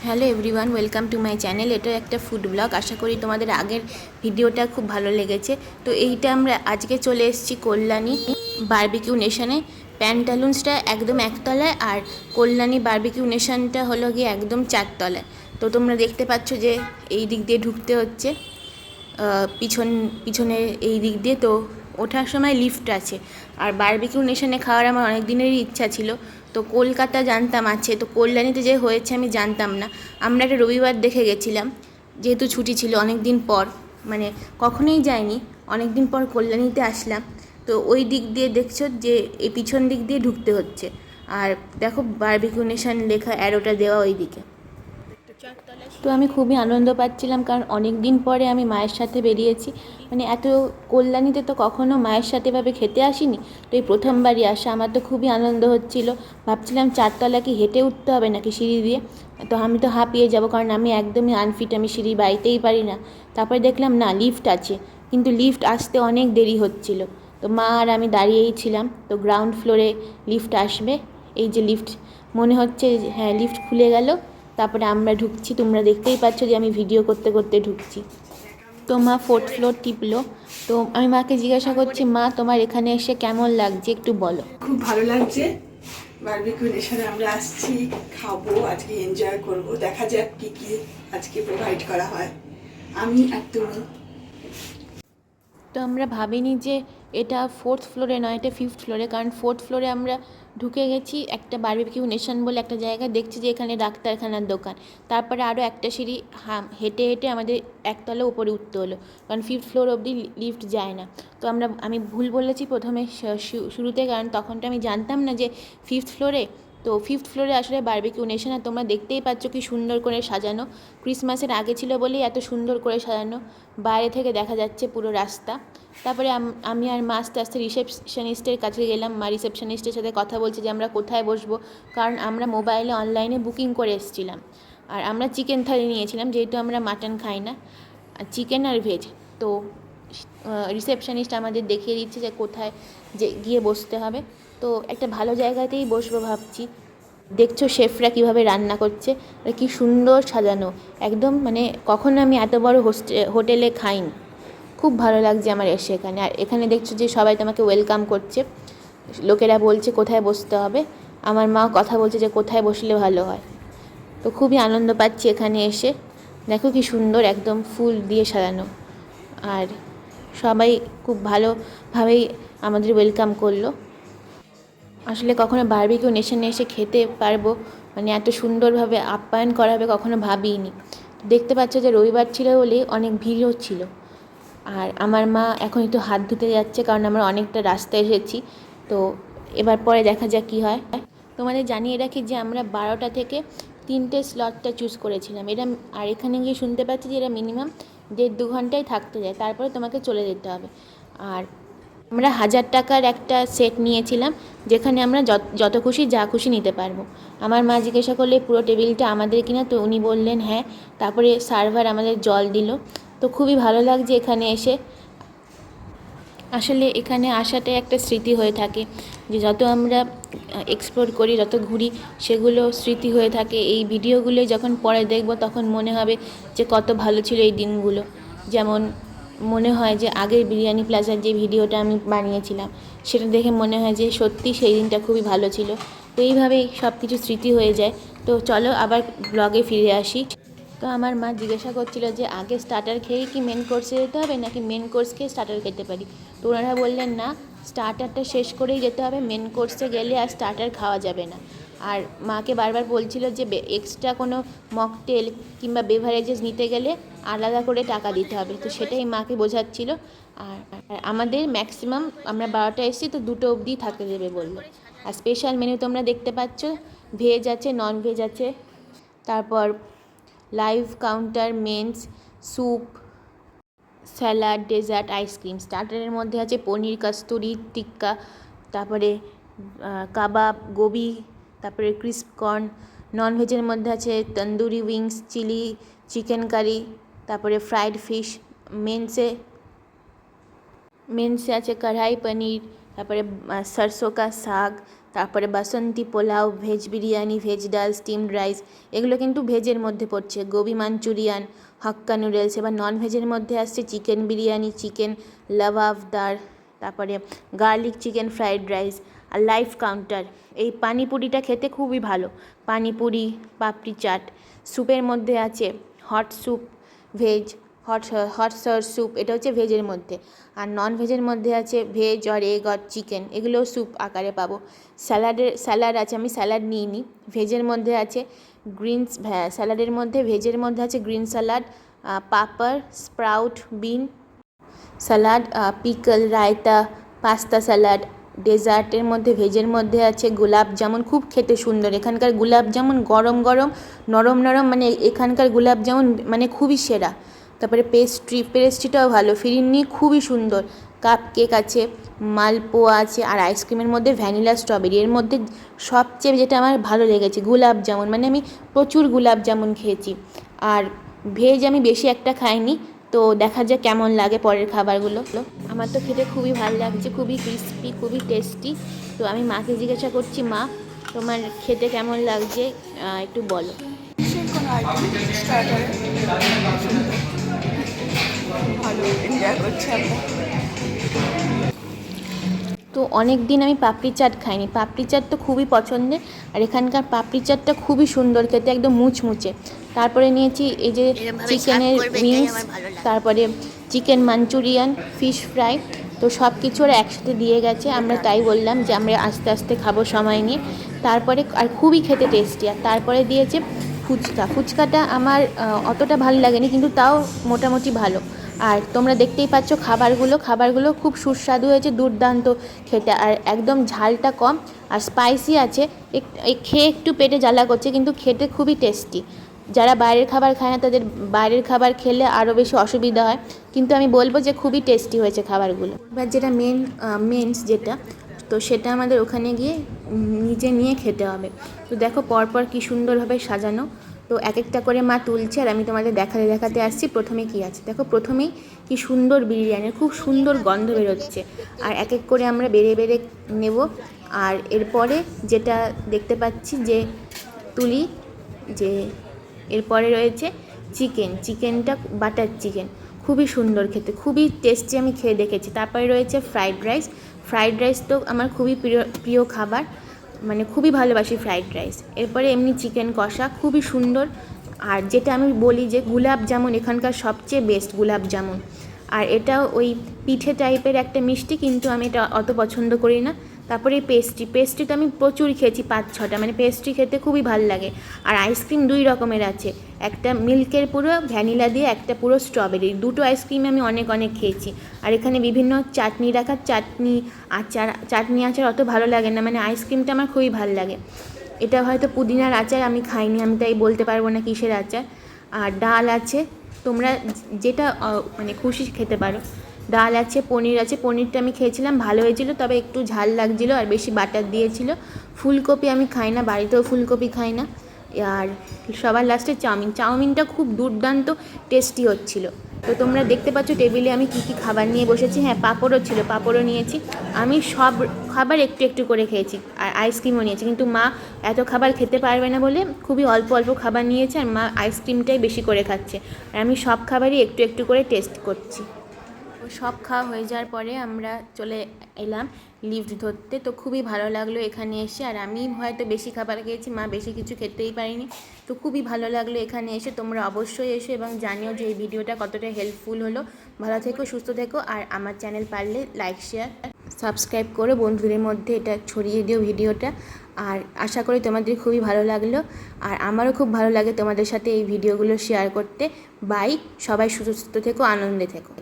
Hello everyone, welcome to my channel. এটা একটা food blog. আশা করি তোমাদের আগের ভিডিওটা খুব ভালো লেগেছে। তো এইটা আমরা আজকে চলে এসেছি কল্যাণী বারবিকিউ নেশনে। প্যান্টালুন্সটা একদম একতলায়, আর কল্যাণী বারবিকিউ নেশনটা হলো গিয়ে একদম চারতলায়। তো তোমরা দেখতে পাচ্ছ যে এই দিক দিয়ে ঢুকতে হচ্ছে, পিছনে এই দিক দিয়ে। তো ওঠার সময় লিফট আছে। আর বারবিকিউ নেশনে খাওয়ার আমার অনেক দিনেরই ইচ্ছা ছিল। তো কলকাতা জানতাম আছে, তো কল্যাণীতে যে হয়েছে আমি জানতাম না। আমরা একটা রবিবার দেখে গেছিলাম, যেহেতু ছুটি ছিল অনেক দিন পর, মানে কখনোই যাইনি, অনেক দিন পর কল্যাণীতে আসলাম। তো ওই দিক দিয়ে দেখছো যে এই পিছন দিক দিয়ে ঢুকতে হচ্ছে। আর দেখো বারবিকিউ নেশন লেখা অ্যারোটা দেওয়া ওই দিকে। তো আমি খুবই আনন্দ পাচ্ছিলাম, কারণ অনেক দিন পরে আমি মায়ের সাথে বেরিয়েছি। মানে এত কল্যাণীতে তো কখনো মায়ের সাথে এভাবে খেতে আসিনি। তো এই প্রথমবারই আসা, আমার তো খুবই আনন্দ হচ্ছিল। ভাবছিলাম চারতলা কি হেঁটে উঠতে হবে নাকি সিঁড়ি দিয়ে। তো আমি তো হাঁপিয়ে যাব, কারণ আমি একদমই আনফিট, আমি সিঁড়ি বাইতেই পারি না। তারপরে দেখলাম না, লিফট আছে, কিন্তু লিফট আসতে অনেক দেরি হচ্ছিল। তো মা আর আমি দাঁড়িয়েই ছিলাম। তো গ্রাউন্ড ফ্লোরে লিফট আসবে, এই যে লিফট, মনে হচ্ছে হ্যাঁ লিফট খুলে গেল। তারপরে আমরা ঢুকছি, তোমরা দেখতেই পাচ্ছ যে আমি ভিডিও করতে করতে ঢুকছি। তো মা ফোর্থ ফ্লোর টিপলো। তো আমি মাকে জিজ্ঞাসা করছি, মা তোমার এখানে এসে কেমন লাগছে একটু বলো। খুব ভালো লাগছে। বারবিকিউ নেশনে আমরা আসছি, খাবো আজকে, এনজয় করব। দেখা যাক কি কি আজকে প্রোভাইড করা হয়। আমি আর তুমি। তো আমরা ভাবিনি যে এটা ফোর্থ ফ্লোরে নয়, এটা ফিফথ ফ্লোরে, কারণ ফোর্থ ফ্লোরে আমরা ঢুকে গেছি একটা বারবিকিউ নেশন বলে একটা জায়গা, দেখছি যে এখানে ডাক্তারখানার দোকান। তারপরে আরও একটা সিঁড়ি হেঁটে হেঁটে আমাদের একতলা উপরে উঠতে হলো, কারণ ফিফথ ফ্লোর অবধি লিফট যায় না। তো আমি ভুল বলেছি প্রথমে শুরুতে, কারণ তখনটা আমি জানতাম না যে ফিফথ ফ্লোরে। তো ফিফথ ফ্লোরে আসলে বারবিকিউ নেশন। আর তোমরা দেখতেই পাচ্ছ কি সুন্দর করে সাজানো, ক্রিসমাসের আগে ছিল বলেই এত সুন্দর করে সাজানো। বাইরে থেকে দেখা যাচ্ছে পুরো রাস্তা। তারপরে আমি আর মা আস্তে আস্তে রিসেপশনিস্টের কাছে গেলাম। মা রিসেপশনিস্টের সাথে কথা বলছে যে আমরা কোথায় বসবো, কারণ আমরা মোবাইলে অনলাইনে বুকিং করে এসেছিলাম। আর আমরা চিকেন থালি নিয়েছিলাম, যেহেতু আমরা মাটন খাই না, চিকেন আর ভেজ। তো রিসেপশনিস্ট আমাদের দেখিয়ে দিচ্ছে যে কোথায় যে গিয়ে বসতে হবে। তো একটা ভালো জায়গাতেই বসবো ভাবছি। দেখছো শেফরা কীভাবে রান্না করছে, কি সুন্দর সাজানো একদম, মানে কখনো আমি এত বড় হোটেলে খাইনি। খুব ভালো লাগছে আমার এসে এখানে। আর এখানে দেখছো যে সবাই তোমাকে ওয়েলকাম করছে, লোকেরা বলছে কোথায় বসতে হবে। আমার মা কথা বলছে যে কোথায় বসলে ভালো হয়। তো খুবই আনন্দ পাচ্ছি এখানে এসে। দেখো কি সুন্দর একদম ফুল দিয়ে সাজানো। আর সবাই খুব ভালোভাবেই আমাদের ওয়েলকাম করলো। আসলে কখনো বারবিকিউ নেশনে এসে খেতে পারবো, মানে এত সুন্দরভাবে আপ্যায়ন করা হবে কখনো ভাবিনি। দেখতে পাচ্ছ যে রবিবার ছিল বলেই অনেক ভিড়ও ছিল। আর আমার মা এখন একটু হাত ধুতে যাচ্ছে, কারণ আমরা অনেকটা রাস্তা এসেছি। তো এবার পরে দেখা যাক কী হয়। তোমাদের জানিয়ে রাখি যে আমরা 12টা থেকে 3টে স্লটটা চুজ করেছিলাম। আর এখানে গিয়ে শুনতে পাচ্ছি যে এরা মিনিমাম 1.5-2 ঘন্টায় থাকতে যায়, তারপরে তোমাকে চলে যেতে হবে। আর আমরা 1000 টাকার একটা সেট নিয়েছিলাম, যেখানে আমরা যত খুশি যা খুশি নিতে পারবো। আমার মা জিজ্ঞাসা করলে পুরো টেবিলটা আমাদের কিনা, তো উনি বললেন হ্যাঁ। তারপরে সার্ভার আমাদের জল দিল। তো খুবই ভালো লাগছে এখানে এসে। আসলে এখানে আসাটাই একটা স্মৃতি হয়ে থাকে, যে যত আমরা এক্সপ্লোর করি, যত ঘুরি, সেগুলো স্মৃতি হয়ে থাকে। এই ভিডিওগুলো যখন পরে দেখব তখন মনে হবে যে কত ভালো ছিল এই দিনগুলো। যেমন মনে হয় যে আগের বিরিয়ানি প্লাজার যে ভিডিওটা আমি বানিয়েছিলাম, সেটা দেখে মনে হয় যে সত্যি সেই দিনটা খুবই ভালো ছিল। তো এইভাবেই সব কিছু স্মৃতি হয়ে যায়। তো চলো আবার ব্লগে ফিরে আসি। তো আমার মা জিজ্ঞাসা করছিল যে আগে স্টার্টার খেয়েই কি মেন কোর্সে যেতে হবে, নাকি মেন কোর্স খেয়ে স্টার্টার খেতে পারি। তো ওনারা বললেন না, স্টার্টারটা শেষ করেই যেতে হবে, মেন কোর্সে গেলে আর স্টার্টার খাওয়া যাবে না। আর মাকে বারবার বলছিল যে এক্সট্রা কোনো মকটেল কিংবা বেভারেজেস নিতে গেলে আলাদা করে টাকা দিতে হবে। তো সেটাই মাকে বোঝাচ্ছিল। আর আমাদের ম্যাক্সিমাম, আমরা 12টা এসেছি তো 2টো অবধি থাকতে দেবে বললো। আর স্পেশাল মেনু তোমরা দেখতে পাচ্ছ, ভেজ আছে, নন ভেজ আছে, তারপর live counter, mains, soup, salad, dessert, ice cream. স্টার্টারের মধ্যে আছে পনির কস্তুরি টিক্কা, তারপরে কাবাব, গোবি, তারপরে ক্রিস্প কর্ন। নন ভেজের মধ্যে আছে tandoori wings, chilli chicken curry, তারপরে ফ্রাইড ফিশ। মেন্সে মেন্সে আছে কড়াই পনির, তারপরে সরষে কা শাক, তারপরে বাসন্তী পোলাও, ভেজ বিরিয়ানি, ভেজ ডাল, স্টিমড রাইস, এগুলো কিন্তু ভেজের মধ্যে পড়ছে। গোবি মাঞ্চুরিয়ান, হাক্কা নুডলস। এবার নন ভেজের মধ্যে আসছে চিকেন বিরিয়ানি, চিকেন লাবাবদার, তারপরে গার্লিক চিকেন ফ্রাইড রাইস আর লাইফ কাউন্টার। এই পানিপুরিটা খেতে খুবই ভালো। পানিপুরি, পাপড়ি চাট। স্যুপের মধ্যে আছে hot soup, veg hot sauce soup, এটা হচ্ছে ভেজের মধ্যে। আর নন ভেজের মধ্যে আছে veg or egg or chicken, এগুলোও স্যুপ আকারে পাবো। স্যালাড আছে, আমি স্যালাড নিইনি। ভেজের মধ্যে আছে স্যালাডের মধ্যে ভেজের মধ্যে আছে green salad, papad, sprout, bean salad, pickle, raita, pasta salad. ডেজার্টের মধ্যে ভেজের মধ্যে আছে গোলাপ জামুন, খুব খেতে সুন্দর। এখানকার গোলাপ জামুন গরম গরম, নরম নরম, মানে এখানকার গোলাপ জামুন মানে খুবই সেরা। তারপরে পেস্ট্রিটাও ভালো, ফিরিনি খুবই সুন্দর। কাপ কেক আছে, মালপোয়া আছে, আর আইসক্রিমের মধ্যে ভ্যানিলা স্ট্রবেরি। এর মধ্যে সবচেয়ে যেটা আমার ভালো লেগেছে গোলাপ জামুন, মানে আমি প্রচুর গোলাপ জামুন খেয়েছি। আর ভেজ আমি বেশি একটা খাইনি, তো দেখা যাক কেমন লাগে পরের খাবারগুলো। আমার তো খেতে খুবই ভালো লাগছে, খুবই ক্রিস্পি, খুবই টেস্টি। তো আমি মাকে জিজ্ঞাসা করছি, মা তোমার খেতে কেমন লাগছে একটু বলো। কোনো আইটেম স্টার্টারে ভালো এনজয় করছি আমরা। তো অনেক দিন আমি পাপড়ি চাট খাইনি। পাপড়ি চাট তো খুবই পছন্দের, আর এখানকার পাপড়ি চাটটা খুবই সুন্দর খেতে, একদম মুচমুচে। তারপরে নিয়েছি এই যে চিকেনের উইংস, তারপরে চিকেন মাঞ্চুরিয়ান, ফিশ ফ্রাই। তো সব কিছু ওরা একসাথে দিয়ে গেছে, আমরা তাই বললাম যে আমরা আস্তে আস্তে খাবো সময় নিয়ে। তারপরে আর খুবই খেতে টেস্টি। আর তারপরে দিয়েছে ফুচকাটা আমার অতটা ভালো লাগেনি, কিন্তু তাও মোটামুটি ভালো। আর তোমরা দেখতেই পাচ্ছ খাবারগুলো খুব সুস্বাদু হয়েছে, দুর্দান্ত খেতে। আর একদম ঝালটা কম আর স্পাইসি আছে, খেয়ে একটু পেটে জ্বালা করছে, কিন্তু খেতে খুবই টেস্টি। যারা বাইরের খাবার খায় না তাদের বাইরের খাবার খেলে আরও বেশি অসুবিধা হয়, কিন্তু আমি বলবো যে খুবই টেস্টি হয়েছে খাবারগুলো। এবার যেটা মেন্স যেটা, তো সেটা আমাদের ওখানে গিয়ে নিজে নিয়ে খেতে হবে। তো দেখো পরপর কি সুন্দরভাবে সাজানো। তো এক একটা করে মা তুলছে, আর আমি তোমাদের দেখাতে আসছি প্রথমে কি আছে। দেখো প্রথমেই কি সুন্দর বিরিয়ানির খুব সুন্দর গন্ধ বেরোচ্ছে, আর এক এক করে আমরা বেড়ে নেব। আর এরপরে যেটা দেখতে পাচ্ছি যে তুলি, যে এরপরে রয়েছে চিকেনটা বাটার চিকেন, খুবই সুন্দর খেতে, খুবই টেস্টি, আমি খেয়ে দেখেছি। তারপরে রয়েছে ফ্রাইড রাইস তো আমার খুবই প্রিয় খাবার, মানে খুবই ভালোবাসি ফ্রাইড রাইস। এরপরে এমনি চিকেন কষা খুবই সুন্দর। আর যেটা আমি বলি যে গোলাপ জামুন এখানকার সবচেয়ে বেস্ট গোলাপ জামুন। আর এটা ওই পিঠে টাইপের একটা মিষ্টি, কিন্তু আমি এটা অত পছন্দ করি না। তারপরে পেস্ট্রি তো আমি প্রচুর খেয়েছি, 5-6টা, মানে পেস্ট্রি খেতে খুবই ভালো লাগে। আর আইসক্রিম 2 রকমের আছে, একটা মিল্কের পুরো ভ্যানিলা দিয়ে, একটা পুরো স্ট্রবেরি। দুটো আইসক্রিম আমি অনেক খেয়েছি। আর এখানে বিভিন্ন চাটনি রাখা, চাটনি আচার অত ভালো লাগে না, মানে আইসক্রিমটা আমার খুবই ভালো লাগে। এটা হয়তো পুদিনার আচার, আমি খাইনি, আমি তাই বলতে পারবো না কিসের আচার। আর ডাল আছে, তোমরা যেটা মানে খুশি খেতে পারো। ডাল আছে, পনির আছে, পনিরটা আমি খেয়েছিলাম, ভালো হয়েছিল, তবে একটু ঝাল লাগছিলো আর বেশি বাটার দিয়েছিল। ফুলকপি আমি খাই না, বাড়িতেও ফুলকপি খাই না। আর সবার লাস্টে চাউমিনটা খুব দুর্দান্ত টেস্টি হচ্ছিলো। তো তোমরা দেখতে পাচ্ছ টেবিলে আমি কী খাবার নিয়ে বসেছি। হ্যাঁ, পাঁপড়ও ছিল, পাঁপড়ও নিয়েছি। আমি সব খাবার একটু করে খেয়েছি, আর আইসক্রিমও নিয়েছি, কিন্তু মা এত খাবার খেতে পারবে না বলে খুবই অল্প খাবার নিয়েছে, আর মা আইসক্রিমটাই বেশি করে খাচ্ছে। আর আমি সব খাবারই একটু করে টেস্ট করছি। সব খাওয়া হয়ে যাওয়ার পরে আমরা চলে এলাম লিফট ধরতে। তো খুবই ভালো লাগলো এখানে এসে, আর আমি হয়তো বেশি খাবার খেয়েছি, মা বেশি কিছু খেতেই পারিনি। তো খুবই ভালো লাগলো এখানে এসে। তোমরা অবশ্যই এসো এবং জানিও যে এই ভিডিওটা কতটা হেল্পফুল হলো। ভালো থেকো, সুস্থ থেকো, আর আমার চ্যানেল পারলে লাইক, শেয়ার, সাবস্ক্রাইব করে বন্ধুদের মধ্যে এটা ছড়িয়ে দিও ভিডিওটা। আর আশা করি তোমাদের খুবই ভালো লাগলো, আর আমারও খুব ভালো লাগে তোমাদের সাথে এই ভিডিওগুলো শেয়ার করতে। বাই, সবাই সুস্থ থেকো, আনন্দে থেকো।